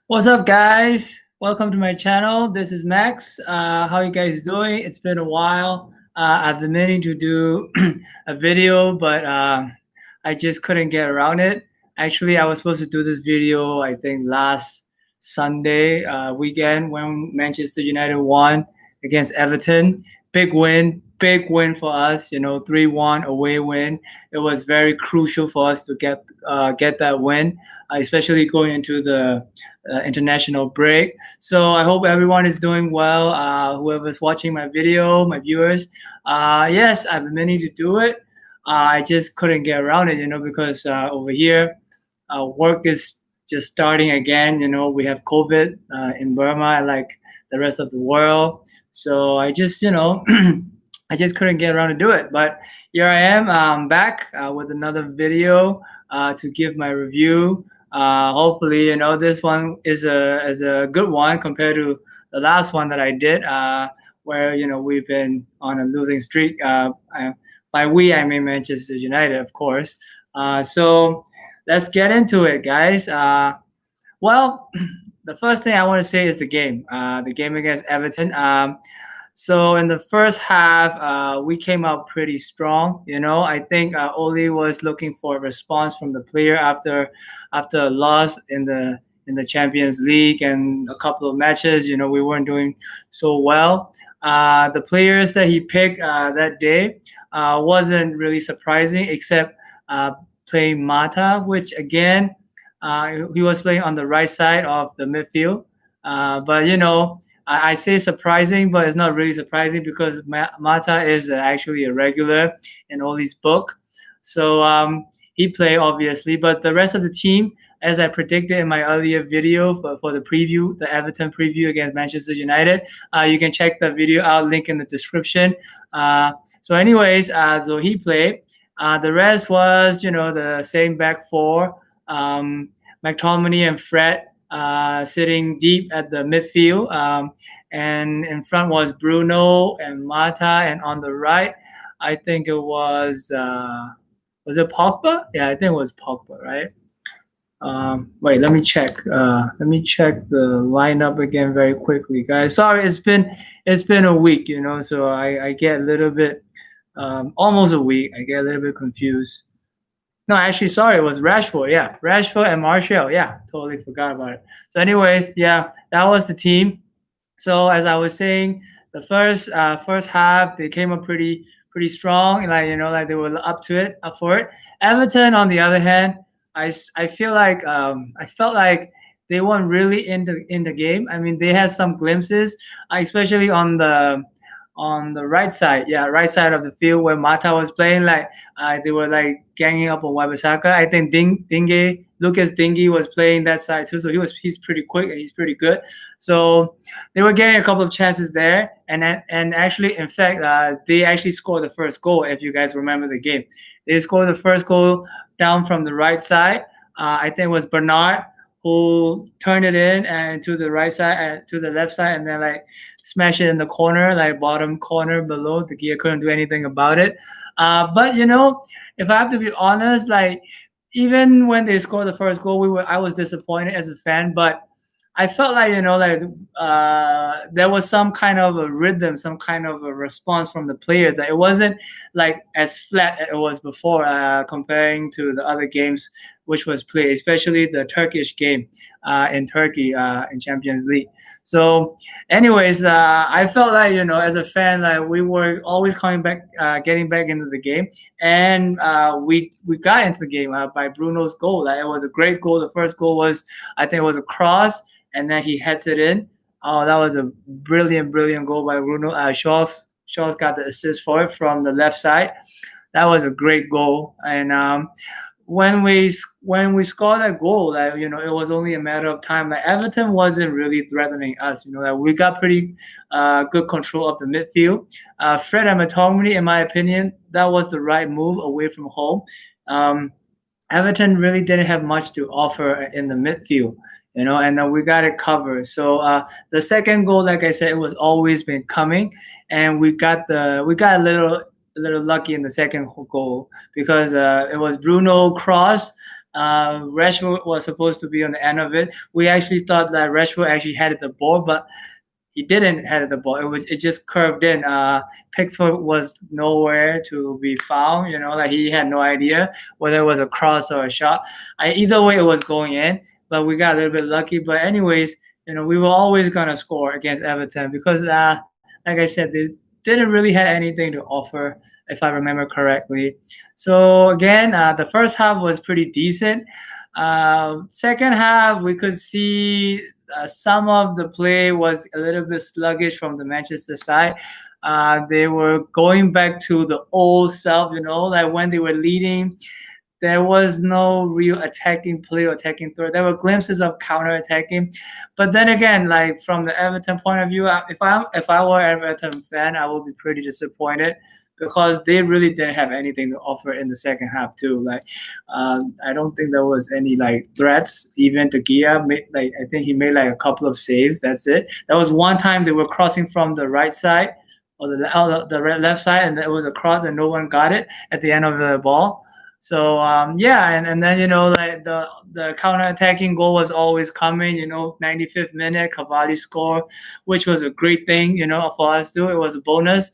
What's up, guys? Welcome to my channel. This is Max. How you guys doing? It's been a while. I've been meaning to do a video, but I just couldn't get around it. Actually, I was supposed to do this video, I think, last Sunday weekend when Manchester United won against Everton. Big win for us. 3-1 away win. It was very crucial for us to get that win, especially going into the international break. So I hope everyone is doing well. Whoever's watching my video, my viewers, yes, I've been meaning to do it. I just couldn't get around it, because over here, work is just starting again. We have COVID in Burma, like the rest of the world. So I just, I just couldn't get around to do it. But here I am, back with another video to give my review. Hopefully, this one is a good one compared to the last one that I did, where we've been on a losing streak. By we, I mean Manchester United, of course. So let's get into it, guys. Well, the first thing I want to say is the game against Everton. So in the first half, we came out pretty strong. I think Oli was looking for a response from the player after a loss in the Champions League and a couple of matches. We weren't doing so well. The players that he picked that day wasn't really surprising, except playing Mata, which again he was playing on the right side of the midfield. But I say surprising, but it's not really surprising because Mata is actually a regular in Oli's book. So he played, obviously. But the rest of the team, as I predicted in my earlier video for the preview, the Everton preview against Manchester United, you can check the video out, link in the description. So anyways, so he played. The rest was, the same back four. McTominay and Fred sitting deep at the midfield, and in front was Bruno and Mata, and on the right, I think it was it Pogba? Yeah, I think it was Pogba, right? Wait, let me check. Let me check the lineup again very quickly, guys. Sorry, it's been a week, so I get a little bit, almost a week. I get a little bit confused. No, actually, sorry, it was Rashford. Yeah, Rashford and Martial. Yeah, totally forgot about it. So, anyways, yeah, that was the team. So, as I was saying, the first half they came up pretty strong, like they were up for it. Everton, on the other hand, I feel like I felt like they weren't really in the game. I mean, they had some glimpses, especially on the right side, right side of the field where Mata was playing. Like they were like ganging up on Wabasaka. I think Lucas Dingy was playing that side too, so he's pretty quick and he's pretty good. So they were getting a couple of chances there, and actually, in fact, they actually scored the first goal. If you guys remember the game, they scored the first goal down from the right side. I think it was Bernard who turned it in and to the right side, to the left side, and then like smash it in the corner, like bottom corner below. The gear couldn't do anything about it. But if I have to be honest, like even when they scored the first goal, I was disappointed as a fan, but I felt like there was some kind of a rhythm, some kind of a response from the players. Like, it wasn't like as flat as it was before, comparing to the other games which was played, especially the Turkish game in Turkey in Champions League. So, anyways, I felt like as a fan, like we were always coming back, getting back into the game, and we got into the game by Bruno's goal. Like, it was a great goal. The first goal was, I think, it was a cross, and then he heads it in. Oh, that was a brilliant goal by Bruno. Shaw's got the assist for it from the left side. That was a great goal, and when we scored that goal, like it was only a matter of time. Like Everton wasn't really threatening us. Like we got pretty good control of the midfield. Fred and McTominay, in my opinion, that was the right move away from home. Everton really didn't have much to offer in the midfield, and we got it covered. So the second goal, like I said, it was always been coming, and we got a little lucky in the second goal because it was Bruno cross Rashford was supposed to be on the end of it. We actually thought that Rashford actually had the ball, but he didn't head the ball. It just curved in. Pickford was nowhere to be found. Like he had no idea whether it was a cross or a shot. Either way, it was going in. But we got a little bit lucky. But anyways, we were always gonna score against Everton because, like I said, they didn't really have anything to offer, if I remember correctly. So again, the first half was pretty decent. Second half, we could see some of the play was a little bit sluggish from the Manchester side. They were going back to the old self, like when they were leading, there was no real attacking play or attacking threat. There were glimpses of counter attacking, but then again, like from the Everton point of view, if I were an Everton fan, I would be pretty disappointed because they really didn't have anything to offer in the second half too. Like, I don't think there was any like threats. Even the Gia made like I think he made like a couple of saves. That's it. There was one time they were crossing from the right side or the left side, and it was a cross, and no one got it at the end of the ball. So yeah, and then like the counter attacking goal was always coming. 95th minute, Cavalli score, which was a great thing. For us too, it was a bonus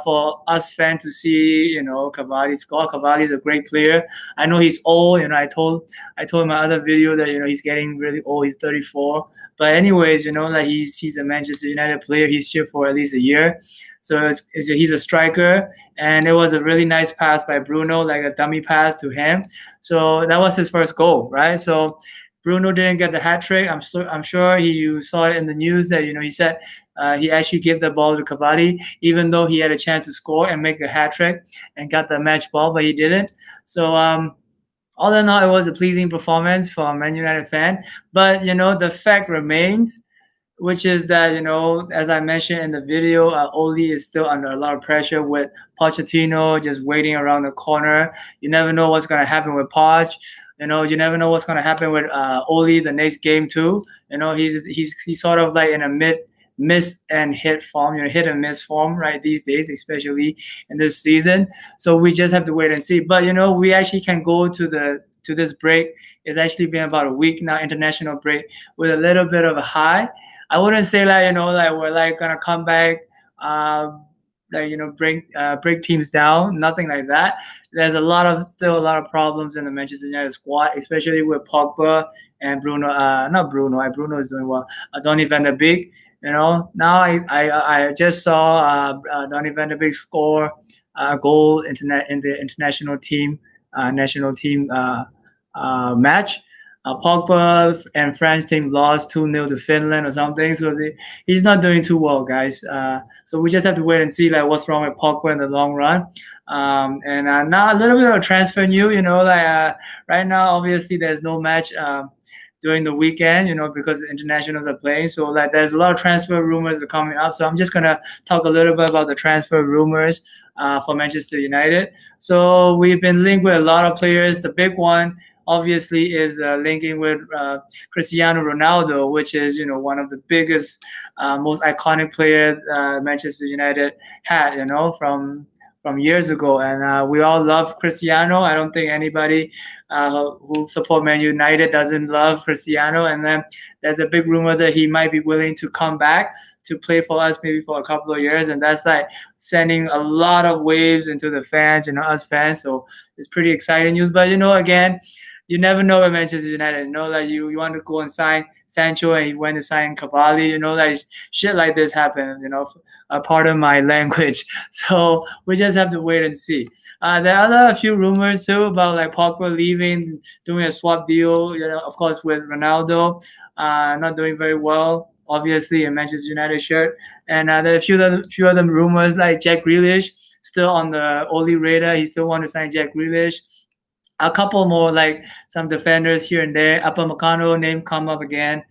for us fans to see. Cavalli score. Cavalli is a great player. I know he's old. I told in my other video that he's getting really old. He's 34. But anyways, like he's a Manchester United player. He's here for at least a year. So he's a striker, and it was a really nice pass by Bruno, like a dummy pass to him. So that was his first goal, right? So Bruno didn't get the hat trick. I'm sure you saw it in the news that he said he actually gave the ball to Cavalli, even though he had a chance to score and make a hat trick and got the match ball, but he didn't. So all in all, it was a pleasing performance for a Man United fan. But the fact remains, which is that as I mentioned in the video, Oli is still under a lot of pressure with Pochettino just waiting around the corner. You never know what's going to happen with Poch. You never know what's going to happen with Oli the next game too. He's sort of like in a miss and hit form, hit and miss form right these days, especially in this season. So we just have to wait and see. But we actually can go to this break. It's actually been about a week now, international break, with a little bit of a high. I wouldn't say like like we're like gonna come back, like break teams down. Nothing like that. There's still a lot of problems in the Manchester United squad, especially with Pogba and Bruno. Not Bruno. Bruno is doing well. Donny van der Beek. Now I just saw Donny van der Beek score a goal in the international team national team match. Pogba and France team lost 2-0 to Finland or something, so he's not doing too well, guys. So we just have to wait and see like what's wrong with Pogba in the long run. And now a little bit of transfer news. Right now, obviously, there's no match during the weekend, because the internationals are playing. So like, there's a lot of transfer rumors are coming up. So I'm just gonna talk a little bit about the transfer rumors for Manchester United. So we've been linked with a lot of players. The big one, obviously, is linking with Cristiano Ronaldo, which is one of the biggest, most iconic player Manchester United had, from years ago. And we all love Cristiano. I don't think anybody who support Man United doesn't love Cristiano. And then there's a big rumor that he might be willing to come back to play for us maybe for a couple of years, and that's like sending a lot of waves into the fans, us fans. So it's pretty exciting news. But again, you never know with Manchester United. Like you want to go and sign Sancho and you went to sign Cavalli. Like shit like this happen. Pardon my language. So we just have to wait and see. There are a few rumors too about like Pogba leaving, doing a swap deal. Of course with Ronaldo, not doing very well. Obviously in Manchester United shirt, and there are a few other rumors like Jack Grealish still on the Oli radar. He still want to sign Jack Grealish. A couple more, like some defenders here and there. Upamecano name come up again,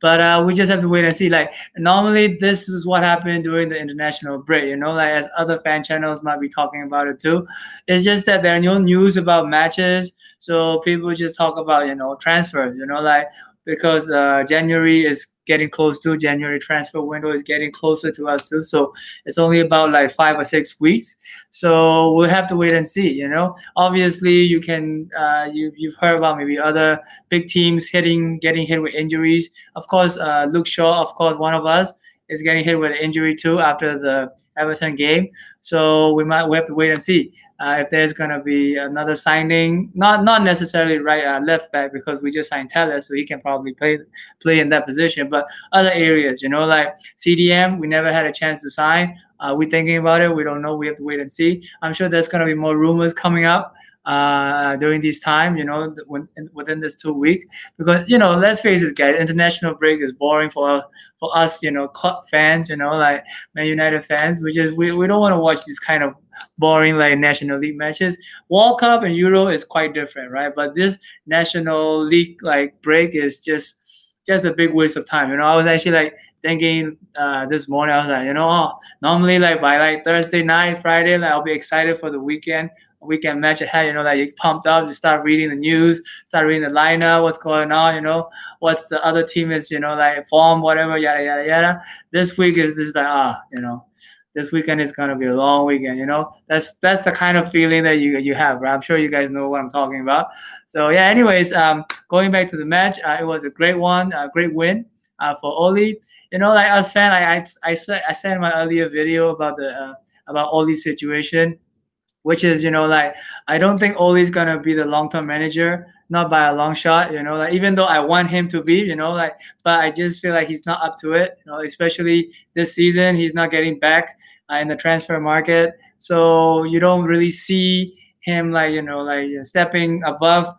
But we just have to wait and see. Like normally, this is what happened during the international break. Like as other fan channels might be talking about it too. It's just that there are no news about matches, so people just talk about transfers. Like because January is getting close to January transfer window is getting closer to us too. So it's only about like 5 or 6 weeks. So we'll have to wait and see. Obviously you can you've heard about maybe other big teams getting hit with injuries. Of course, Luke Shaw, of course, one of us is getting hit with an injury too after the Everton game. So we have to wait and see if there's gonna be another signing. Not necessarily right left back because we just signed Teller, so he can probably play in that position. But other areas, like CDM, we never had a chance to sign. We're thinking about it. We don't know. We have to wait and see. I'm sure there's gonna be more rumors coming up during this time, within this 2 weeks, because let's face it, guys, international break is boring for us, club fans, like Man United fans. We don't want to watch these kind of boring like National League matches. World Cup and Euro is quite different, right? But this National League like break is just a big waste of time. I was actually like thinking this morning. I was like, normally like by like Thursday night, Friday, like I'll be excited for the weekend match ahead, like you pumped up, you start reading the news, start reading the lineup, what's going on, what's the other team is, like form, whatever, yada yada yada. This week is just like this weekend is gonna be a long weekend, That's the kind of feeling that you have, right? I'm sure you guys know what I'm talking about. So yeah, anyways, going back to the match, it was a great one, a great win for Oli. Like us fan, I said in my earlier video about the about Oli's situation, which is, like I don't think Ole's gonna be the long-term manager, not by a long shot. Like even though I want him to be, like, but I just feel like he's not up to it. Especially this season, he's not getting back in the transfer market, so you don't really see him like stepping above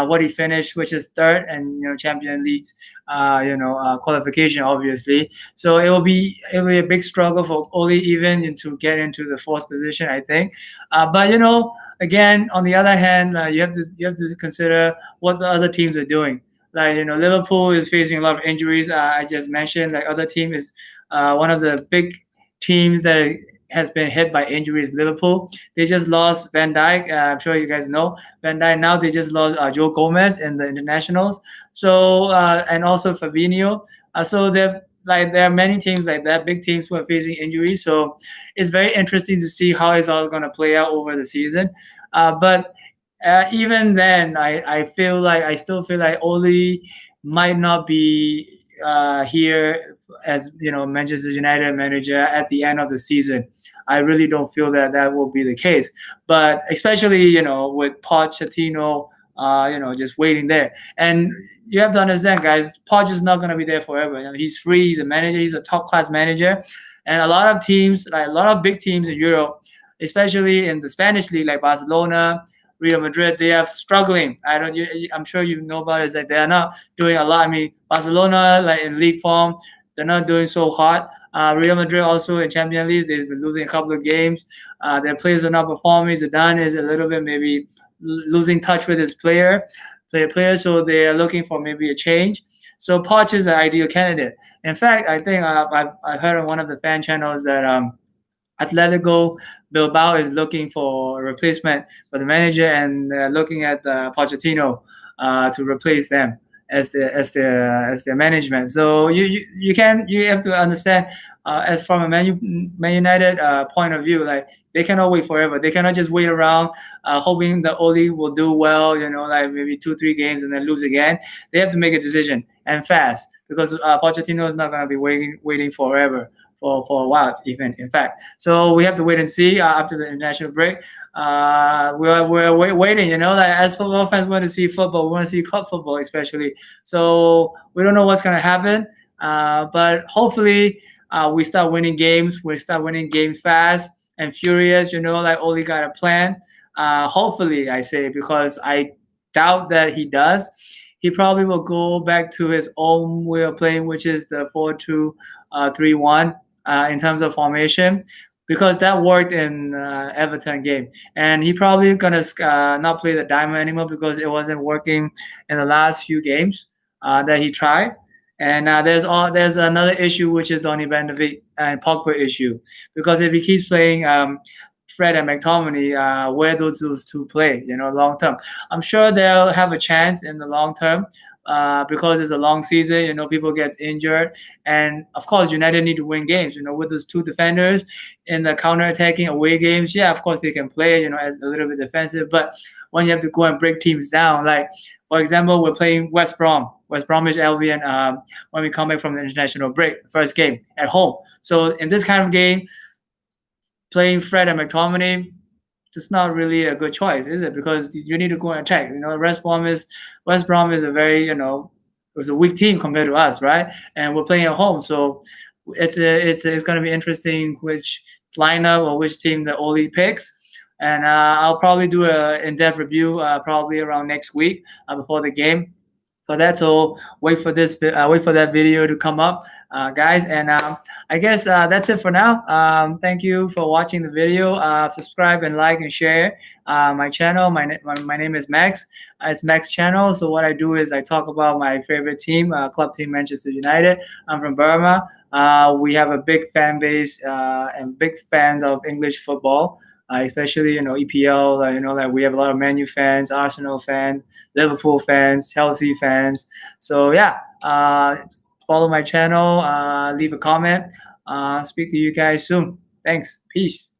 what he finished, which is third, and Champion League's qualification, obviously. So it will be a big struggle for Ole even to get into the fourth position, I think. But again, on the other hand, you have to consider what the other teams are doing. Like Liverpool is facing a lot of injuries. I just mentioned like other team is one of the big teams that has been hit by injuries. Liverpool, they just lost Van Dijk. I'm sure you guys know Van Dijk. Now they just lost Joe Gomez in the internationals. So and also Fabinho. So there are many teams like that, big teams who are facing injuries. So it's very interesting to see how it's all going to play out over the season. But even then, I still feel like Ole might not be here as Manchester United manager at the end of the season. I really don't feel that will be the case. But especially with Pochettino, just waiting there, and you have to understand, guys, Poch is not going to be there forever. He's free. He's a manager. He's a top class manager, and a lot of teams, like a lot of big teams in Europe, especially in the Spanish league, like Barcelona, Real Madrid, they are struggling. I'm sure you know about it. Is that they are not doing a lot. I mean, Barcelona, like in league form, they're not doing so hot. Real Madrid also in Champions League, they've been losing a couple of games. Their players are not performing. Zidane is a little bit maybe losing touch with his player, so they are looking for maybe a change. So Poch is the ideal candidate. In fact, I think I heard on one of the fan channels that Atletico Bilbao is looking for a replacement for the manager, and looking at Pochettino to replace them as their management. So you have to understand, as from a Man United point of view, like they cannot wait forever. They cannot just wait around hoping that Ole will do well, like maybe 2-3 games and then lose again. They have to make a decision, and fast, because Pochettino is not going to be waiting forever. For a while, even, in fact. So we have to wait and see after the international break. We're waiting, like as football fans, we want to see football. We want to see club football, especially. So we don't know what's going to happen. But hopefully we start winning games. We start winning games fast and furious, like Ole got a plan. Hopefully, I say, because I doubt that he does. He probably will go back to his own way of playing, which is the 4-2-3-1. In terms of formation, because that worked in Everton game, and he probably gonna not play the diamond anymore because it wasn't working in the last few games that he tried. And there's another issue, which is Donny van de Beek and Pogba issue, because if he keeps playing Fred and McTominay, where those two play, long term, I'm sure they'll have a chance in the long term. because it's a long season. People get injured, and of course, United need to win games. With those two defenders in the counter-attacking away games, yeah, of course they can play. As a little bit defensive, but when you have to go and break teams down, like for example, we're playing West Bromwich Albion, when we come back from the international break, first game at home. So in this kind of game, playing Fred and McTominay, it's not really a good choice, is it? Because you need to go and attack. West Brom is a very it was a weak team compared to us, right? And we're playing at home, so it's going to be interesting which lineup or which team the Oli picks. And I'll probably do a in-depth review probably around next week before the game for that. So wait for that video to come up, guys. And I guess that's it for now. Thank you for watching the video. Subscribe and like and share my channel. My name is Max. It's Max channel. So what I do is I talk about my favorite team, club team Manchester United. I'm from Burma. We have a big fan base and big fans of English football. Especially EPL, like we have a lot of Man U fans, Arsenal fans, Liverpool fans, Chelsea fans. So yeah, follow my channel, leave a comment. Speak to you guys soon. Thanks. Peace.